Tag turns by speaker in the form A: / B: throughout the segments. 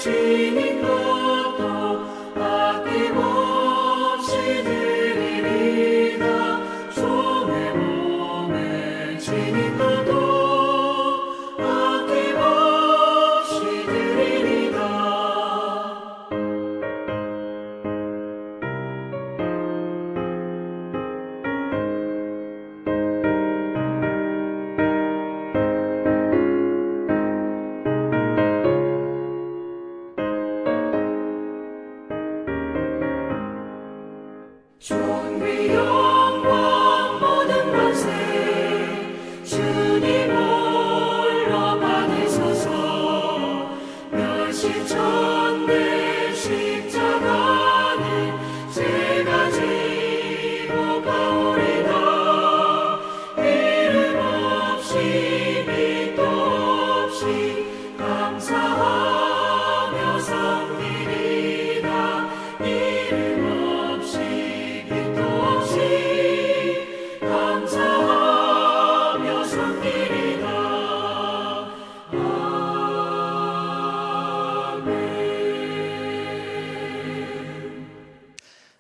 A: 지닌 것도 아낌없이 드리리다. 종의 몸에 지닌 것도 아낌없이 드리리다. 존귀 영광 모든 권세 주님 홀로 받으소서. 멸시천대 십자가는 제가 지고 가오리다. 이름 없이 빛도 없이 감사하며 섬기리다. 이름 없이 빛도 없이 감사하며 섬기리다.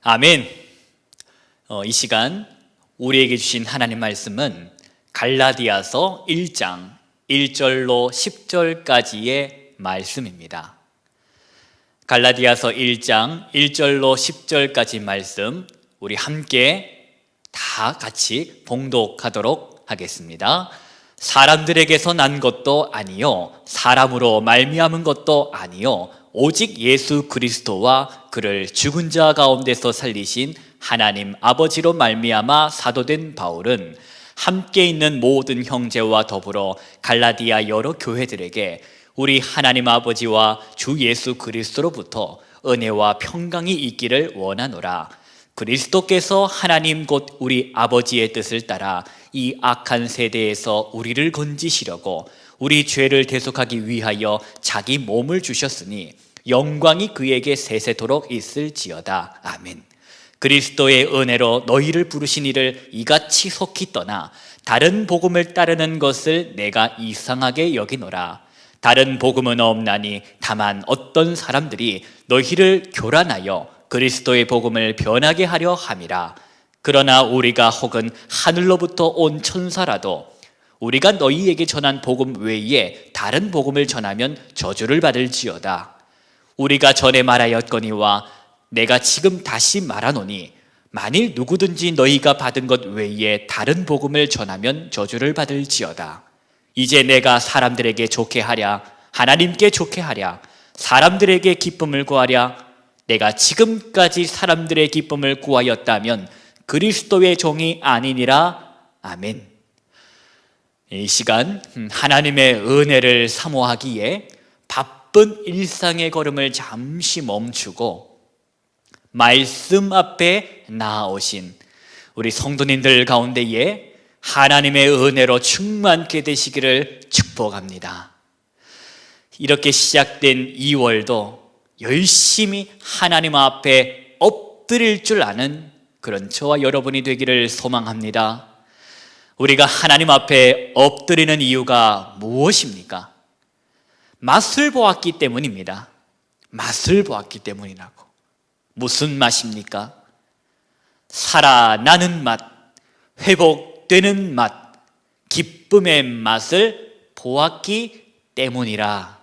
B: 아멘. 이 시간 우리에게 주신 하나님 말씀은 갈라디아서 1장 1절로 10절까지의 말씀입니다. 갈라디아서 1장 1절로 10절까지 말씀 우리 함께 다 같이 봉독하도록 하겠습니다. 사람들에게서 난 것도 아니요 사람으로 말미암은 것도 아니요 오직 예수 그리스도와 그를 죽은 자 가운데서 살리신 하나님 아버지로 말미암아 사도된 바울은 함께 있는 모든 형제와 더불어 갈라디아 여러 교회들에게 우리 하나님 아버지와 주 예수 그리스도로부터 은혜와 평강이 있기를 원하노라. 그리스도께서 하나님 곧 우리 아버지의 뜻을 따라 이 악한 세대에서 우리를 건지시려고 우리 죄를 대속하기 위하여 자기 몸을 주셨으니 영광이 그에게 세세토록 있을지어다. 아멘. 그리스도의 은혜로 너희를 부르신 이를 이같이 속히 떠나 다른 복음을 따르는 것을 내가 이상하게 여기노라. 다른 복음은 없나니 다만 어떤 사람들이 너희를 교란하여 그리스도의 복음을 변하게 하려 함이라. 그러나 우리가 혹은 하늘로부터 온 천사라도 우리가 너희에게 전한 복음 외에 다른 복음을 전하면 저주를 받을지어다. 우리가 전에 말하였거니와 내가 지금 다시 말하노니 만일 누구든지 너희가 받은 것 외에 다른 복음을 전하면 저주를 받을지어다. 이제 내가 사람들에게 좋게 하랴 하나님께 좋게 하랴 사람들에게 기쁨을 구하랴. 내가 지금까지 사람들의 기쁨을 구하였다면 그리스도의 종이 아니니라. 아멘. 이 시간 하나님의 은혜를 사모하기에 바쁜 일상의 걸음을 잠시 멈추고 말씀 앞에 나아오신 우리 성도님들 가운데에 하나님의 은혜로 충만케 되시기를 축복합니다. 이렇게 시작된 2월도 열심히 하나님 앞에 엎드릴 줄 아는 그런 저와 여러분이 되기를 소망합니다. 우리가 하나님 앞에 엎드리는 이유가 무엇입니까? 맛을 보았기 때문입니다. 맛을 보았기 때문이라고. 무슨 맛입니까? 살아나는 맛, 회복되는 맛, 기쁨의 맛을 보았기 때문이라.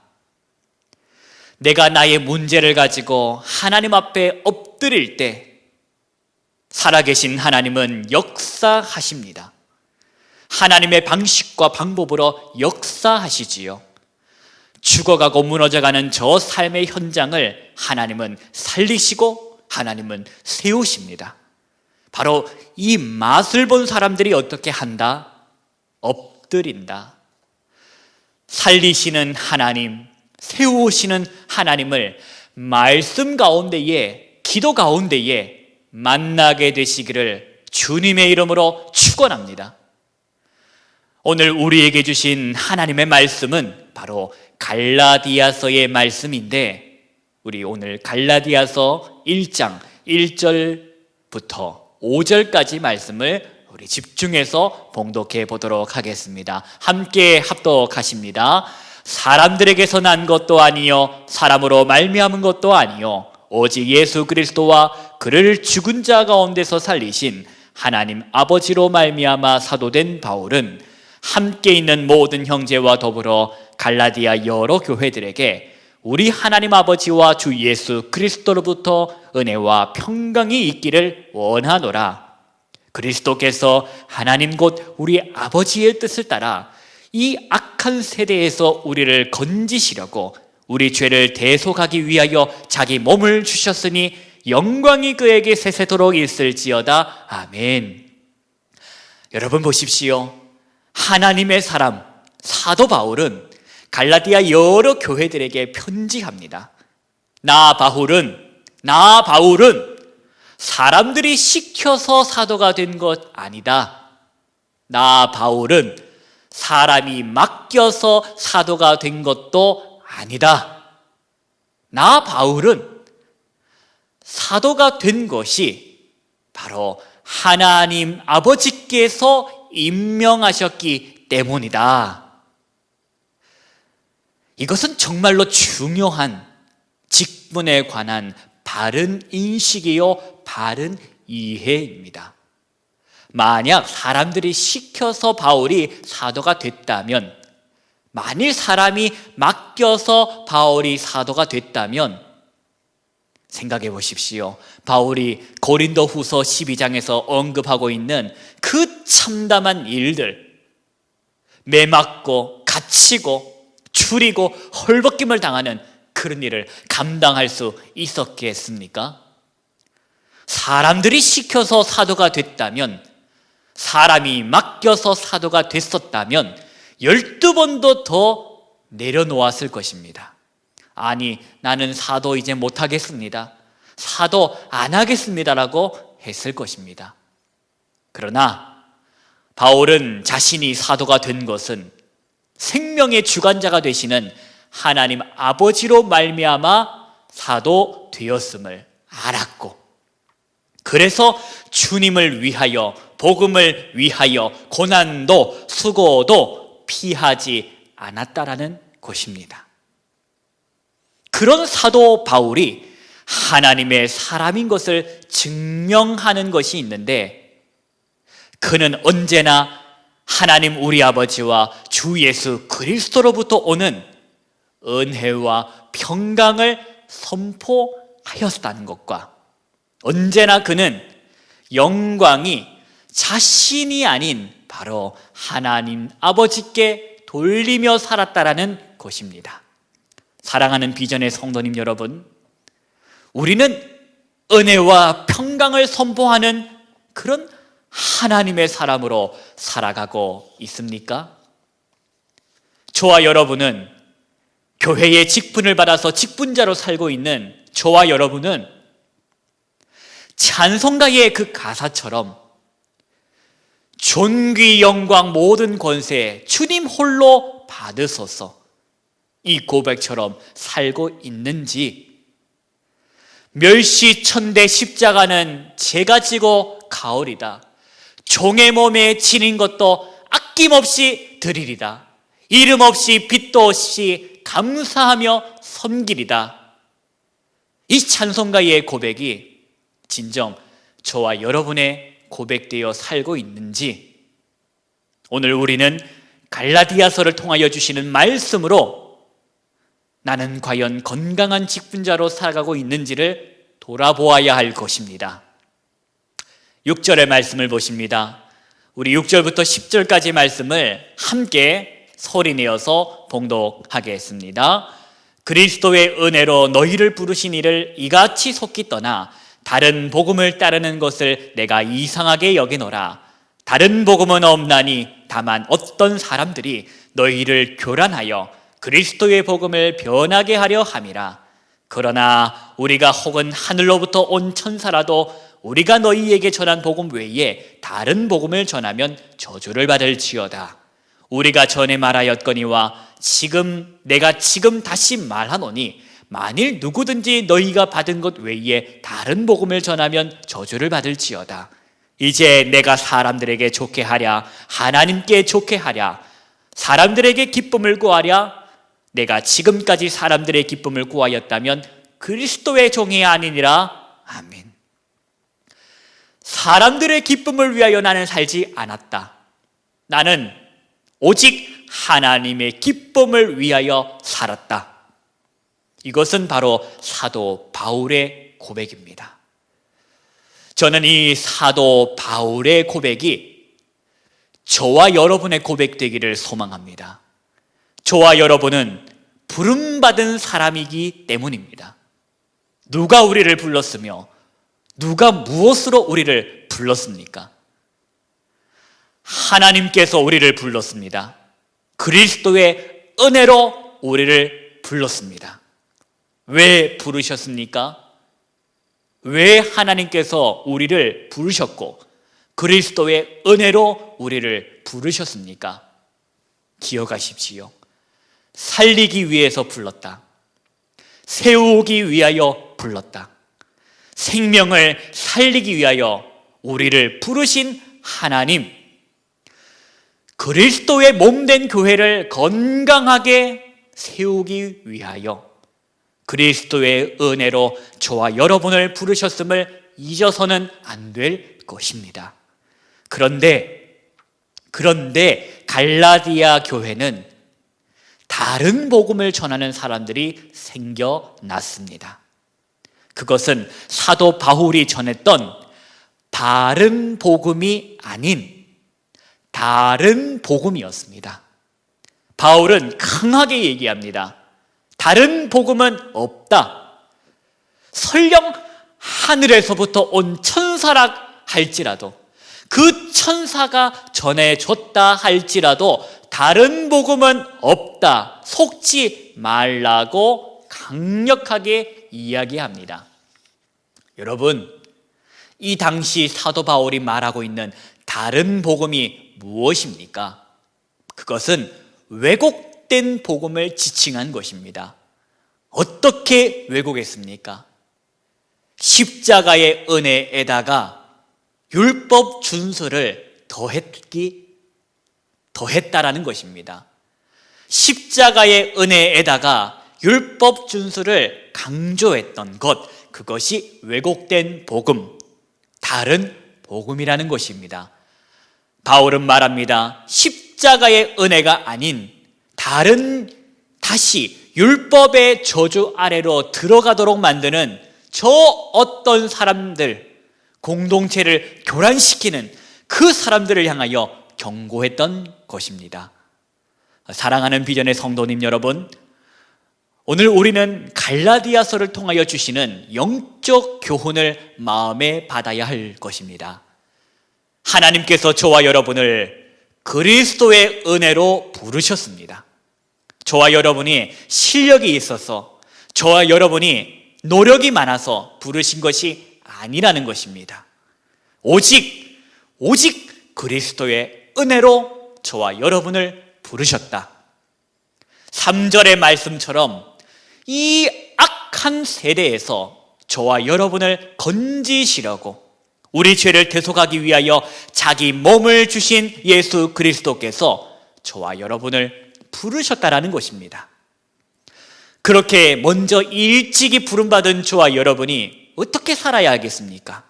B: 내가 나의 문제를 가지고 하나님 앞에 엎드릴 때 살아계신 하나님은 역사하십니다. 하나님의 방식과 방법으로 역사하시지요. 죽어가고 무너져가는 저 삶의 현장을 하나님은 살리시고 하나님은 세우십니다. 바로 이 맛을 본 사람들이 어떻게 한다? 엎드린다. 살리시는 하나님, 세우시는 하나님을 말씀 가운데에, 기도 가운데에 만나게 되시기를 주님의 이름으로 축원합니다. 오늘 우리에게 주신 하나님의 말씀은 바로 갈라디아서의 말씀인데, 우리 오늘 갈라디아서 1장 1절부터 5절까지 말씀을 우리 집중해서 봉독해 보도록 하겠습니다. 함께 합독하십니다. 사람들에게서 난 것도 아니요 사람으로 말미암은 것도 아니요 오직 예수 그리스도와 그를 죽은 자 가운데서 살리신 하나님 아버지로 말미암아 사도된 바울은 함께 있는 모든 형제와 더불어 갈라디아 여러 교회들에게 우리 하나님 아버지와 주 예수 그리스도로부터 은혜와 평강이 있기를 원하노라. 그리스도께서 하나님 곧 우리 아버지의 뜻을 따라 이 악한 세대에서 우리를 건지시려고 우리 죄를 대속하기 위하여 자기 몸을 주셨으니 영광이 그에게 세세도록 있을지어다. 아멘. 여러분 보십시오. 하나님의 사람 사도 바울은 갈라디아 여러 교회들에게 편지합니다. 나 바울은 사람들이 시켜서 사도가 된 것 아니다. 나 바울은 사람이 맡겨서 사도가 된 것도 아니다. 나 바울은 사도가 된 것이 바로 하나님 아버지께서 임명하셨기 때문이다. 이것은 정말로 중요한 직분에 관한 바른 인식이요 바른 이해입니다. 만약 사람들이 시켜서 바울이 사도가 됐다면, 만일 사람이 맡겨서 바울이 사도가 됐다면 생각해 보십시오. 바울이 고린도 후서 12장에서 언급하고 있는 그 참담한 일들, 매맞고 갇히고 줄이고 헐벗김을 당하는 그런 일을 감당할 수 있었겠습니까? 사람들이 시켜서 사도가 됐다면, 사람이 맡겨서 사도가 됐었다면 12번도 더 내려놓았을 것입니다. 아니, 나는 사도 이제 못하겠습니다. 사도 안 하겠습니다라고 했을 것입니다. 그러나 바울은 자신이 사도가 된 것은 생명의 주관자가 되시는 하나님 아버지로 말미암아 사도 되었음을 알았고, 그래서 주님을 위하여, 복음을 위하여 고난도 수고도 피하지 않았다라는 것입니다. 그런 사도 바울이 하나님의 사람인 것을 증명하는 것이 있는데, 그는 언제나 하나님 우리 아버지와 주 예수 그리스도로부터 오는 은혜와 평강을 선포하였다는 것과, 언제나 그는 영광이 자신이 아닌 바로 하나님 아버지께 돌리며 살았다라는 것입니다. 사랑하는 비전의 성도님 여러분, 우리는 은혜와 평강을 선포하는 그런 하나님의 사람으로 살아가고 있습니까? 저와 여러분은, 교회의 직분을 받아서 직분자로 살고 있는 저와 여러분은 찬송가의 그 가사처럼 존귀 영광 모든 권세 주님 홀로 받으소서, 이 고백처럼 살고 있는지, 멸시천대 십자가는 제가 지고 가오리다, 종의 몸에 지닌 것도 아낌없이 드리리다, 이름 없이 빚도 없이 감사하며 섬기리다. 이 찬송가의 고백이 진정 저와 여러분의 고백되어 살고 있는지, 오늘 우리는 갈라디아서를 통하여 주시는 말씀으로 나는 과연 건강한 직분자로 살아가고 있는지를 돌아보아야 할 것입니다. 6절의 말씀을 보십니다. 우리 6절부터 10절까지 말씀을 함께 소리내어서 봉독하겠습니다. 그리스도의 은혜로 너희를 부르신 이를 이같이 속히 떠나 다른 복음을 따르는 것을 내가 이상하게 여기노라. 다른 복음은 없나니 다만 어떤 사람들이 너희를 교란하여 그리스도의 복음을 변하게 하려 함이라. 그러나 우리가 혹은 하늘로부터 온 천사라도 우리가 너희에게 전한 복음 외에 다른 복음을 전하면 저주를 받을지어다. 우리가 전에 말하였거니와 내가 지금 다시 말하노니, 만일 누구든지 너희가 받은 것 외에 다른 복음을 전하면 저주를 받을지어다. 이제 내가 사람들에게 좋게 하랴, 하나님께 좋게 하랴, 사람들에게 기쁨을 구하랴, 내가 지금까지 사람들의 기쁨을 구하였다면 그리스도의 종이 아니니라. 아멘. 사람들의 기쁨을 위하여 나는 살지 않았다. 나는 오직 하나님의 기쁨을 위하여 살았다. 이것은 바로 사도 바울의 고백입니다. 저는 이 사도 바울의 고백이 저와 여러분의 고백되기를 소망합니다. 저와 여러분은 부름받은 사람이기 때문입니다. 누가 우리를 불렀으며 누가 무엇으로 우리를 불렀습니까? 하나님께서 우리를 불렀습니다. 그리스도의 은혜로 우리를 불렀습니다. 왜 부르셨습니까? 왜 하나님께서 우리를 부르셨고 그리스도의 은혜로 우리를 부르셨습니까? 기억하십시오. 살리기 위해서 불렀다. 세우기 위하여 불렀다. 생명을 살리기 위하여 우리를 부르신 하나님, 그리스도의 몸된 교회를 건강하게 세우기 위하여 그리스도의 은혜로 저와 여러분을 부르셨음을 잊어서는 안 될 것입니다. 그런데 갈라디아 교회는 다른 복음을 전하는 사람들이 생겨났습니다. 그것은 사도 바울이 전했던 바른 복음이 아닌 다른 복음이었습니다. 바울은 강하게 얘기합니다. 다른 복음은 없다. 설령 하늘에서부터 온 천사라 할지라도, 그 천사가 전해줬다 할지라도 다른 복음은 없다. 속지 말라고 강력하게 이야기합니다. 여러분, 이 당시 사도 바울이 말하고 있는 다른 복음이 무엇입니까? 그것은 왜곡된 복음을 지칭한 것입니다. 어떻게 왜곡했습니까? 십자가의 은혜에다가 율법 준수를 더했다라는 것입니다. 십자가의 은혜에다가 율법 준수를 강조했던 것, 그것이 왜곡된 복음, 다른 복음이라는 것입니다. 바울은 말합니다. 십자가의 은혜가 아닌 다시 율법의 저주 아래로 들어가도록 만드는 저 어떤 사람들, 공동체를 교란시키는 그 사람들을 향하여 경고했던 것입니다. 사랑하는 비전의 성도님 여러분, 오늘 우리는 갈라디아서를 통하여 주시는 영적 교훈을 마음에 받아야 할 것입니다. 하나님께서 저와 여러분을 그리스도의 은혜로 부르셨습니다. 저와 여러분이 실력이 있어서, 저와 여러분이 노력이 많아서 부르신 것이 아니라는 것입니다. 오직 그리스도의 은혜로 저와 여러분을 부르셨다. 3절의 말씀처럼 이 악한 세대에서 저와 여러분을 건지시려고 우리 죄를 대속하기 위하여 자기 몸을 주신 예수 그리스도께서 저와 여러분을 부르셨다라는 것입니다. 그렇게 먼저 일찍이 부름받은 저와 여러분이 어떻게 살아야 하겠습니까?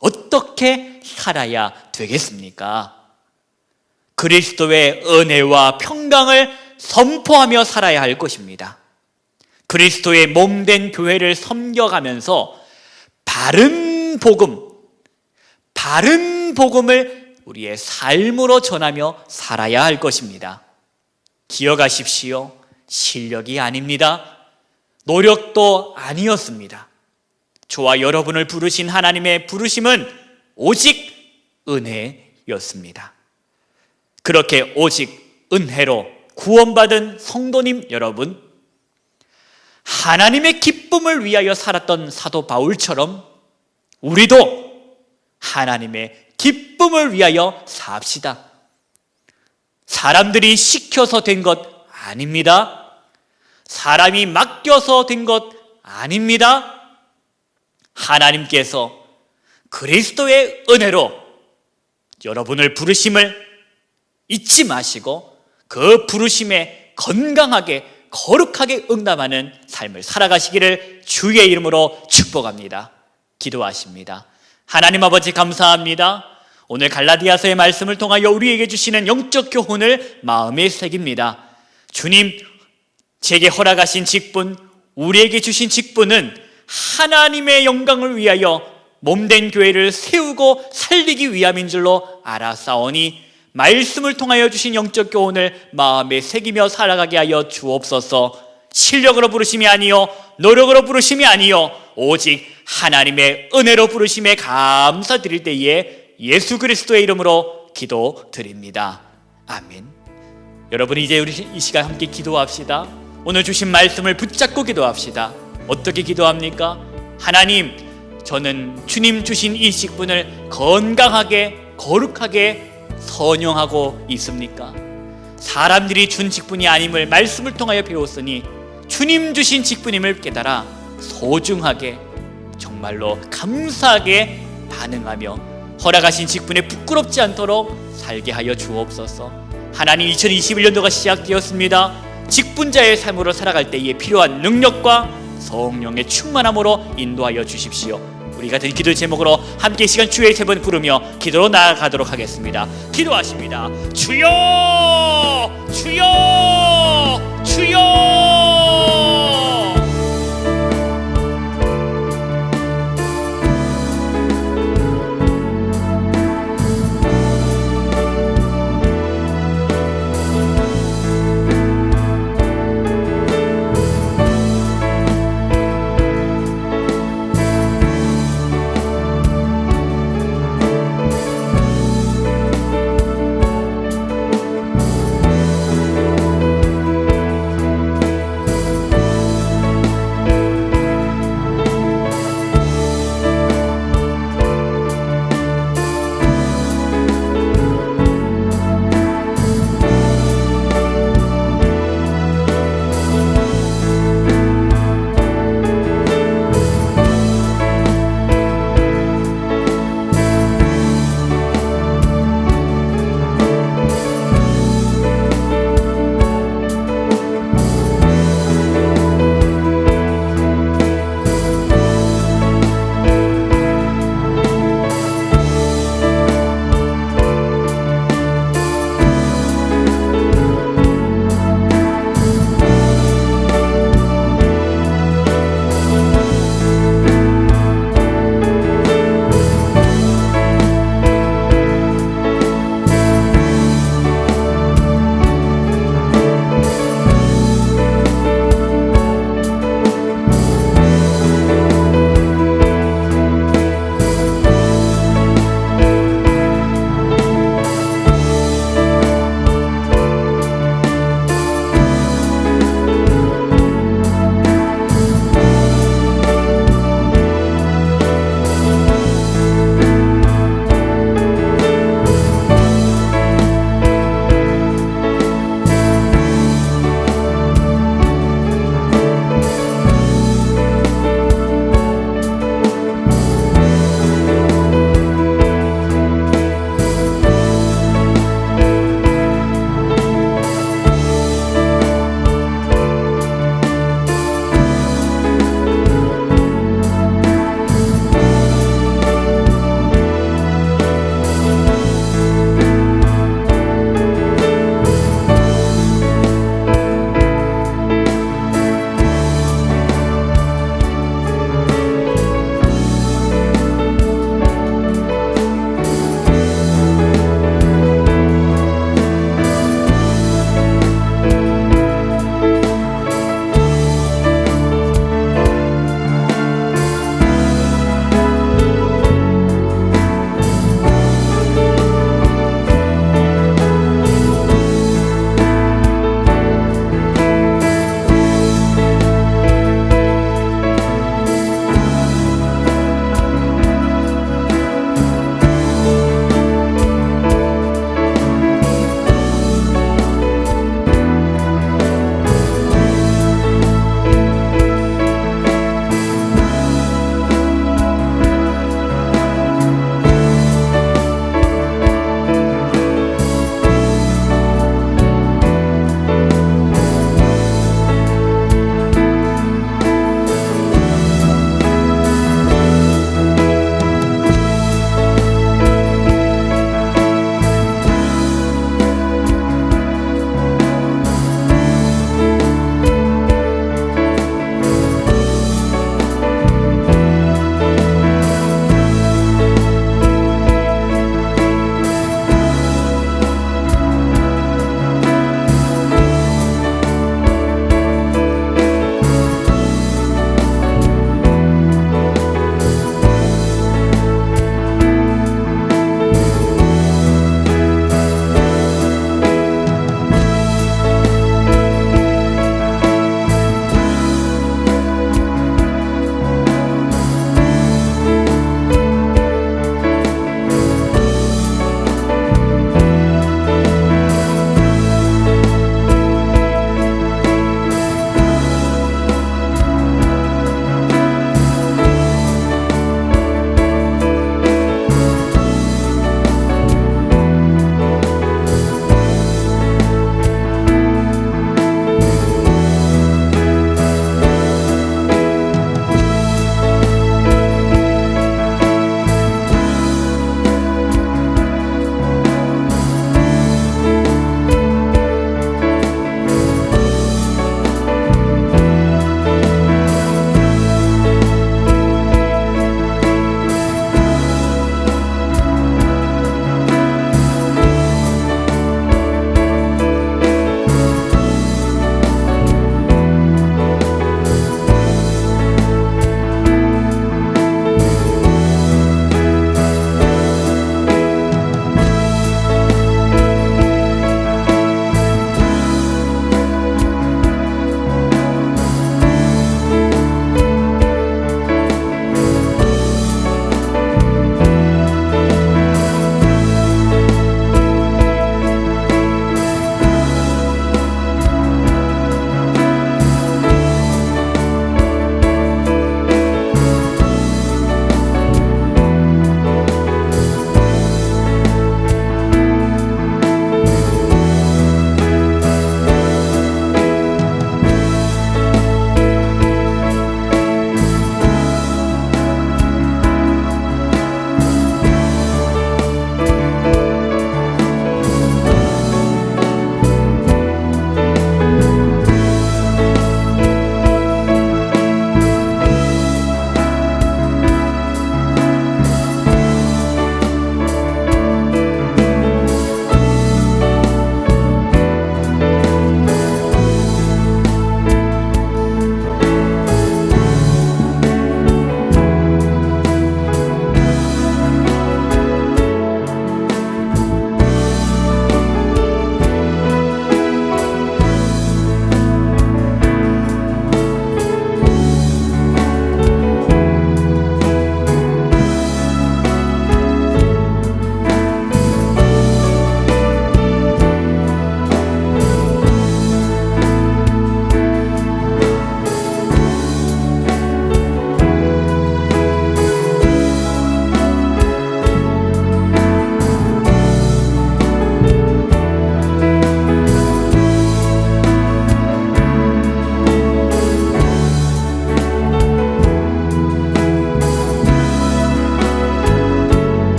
B: 어떻게 살아야 되겠습니까? 그리스도의 은혜와 평강을 선포하며 살아야 할 것입니다. 그리스도의 몸된 교회를 섬겨가면서 바른 복음을 우리의 삶으로 전하며 살아야 할 것입니다. 기억하십시오. 실력이 아닙니다. 노력도 아니었습니다. 저와 여러분을 부르신 하나님의 부르심은 오직 은혜였습니다. 그렇게 오직 은혜로 구원받은 성도님 여러분, 하나님의 기쁨을 위하여 살았던 사도 바울처럼 우리도 하나님의 기쁨을 위하여 삽시다. 사람들이 시켜서 된 것 아닙니다. 사람이 맡겨서 된 것 아닙니다. 하나님께서 그리스도의 은혜로 여러분을 부르심을 잊지 마시고 그 부르심에 건강하게 거룩하게 응답하는 삶을 살아가시기를 주의 이름으로 축복합니다. 기도하십니다. 하나님 아버지 감사합니다. 오늘 갈라디아서의 말씀을 통하여 우리에게 주시는 영적 교훈을 마음에 새깁니다. 주님, 제게 허락하신 직분, 우리에게 주신 직분은 하나님의 영광을 위하여 몸된 교회를 세우고 살리기 위함인 줄로 알아싸오니 말씀을 통하여 주신 영적 교훈을 마음에 새기며 살아가게 하여 주옵소서. 실력으로 부르심이 아니요 노력으로 부르심이 아니요 오직 하나님의 은혜로 부르심에 감사드릴 때에 예수 그리스도의 이름으로 기도드립니다. 아멘. 여러분, 이제 우리 이 시간 함께 기도합시다. 오늘 주신 말씀을 붙잡고 기도합시다. 어떻게 기도합니까? 하나님, 저는 주님 주신 이 직분을 건강하게 거룩하게 선용하고 있습니까? 사람들이 준 직분이 아님을 말씀을 통하여 배웠으니 주님 주신 직분임을 깨달아 소중하게 정말로 감사하게 반응하며 허락하신 직분에 부끄럽지 않도록 살게 하여 주옵소서. 하나님, 2021년도가 시작되었습니다. 직분자의 삶으로 살아갈 때에 필요한 능력과 성령의 충만함으로 인도하여 주십시오. 우리가 드린 기도의 제목으로 함께 이 시간 주의 세 번 부르며 기도로 나아가도록 하겠습니다. 기도하십니다. 주여, 주여, 주여.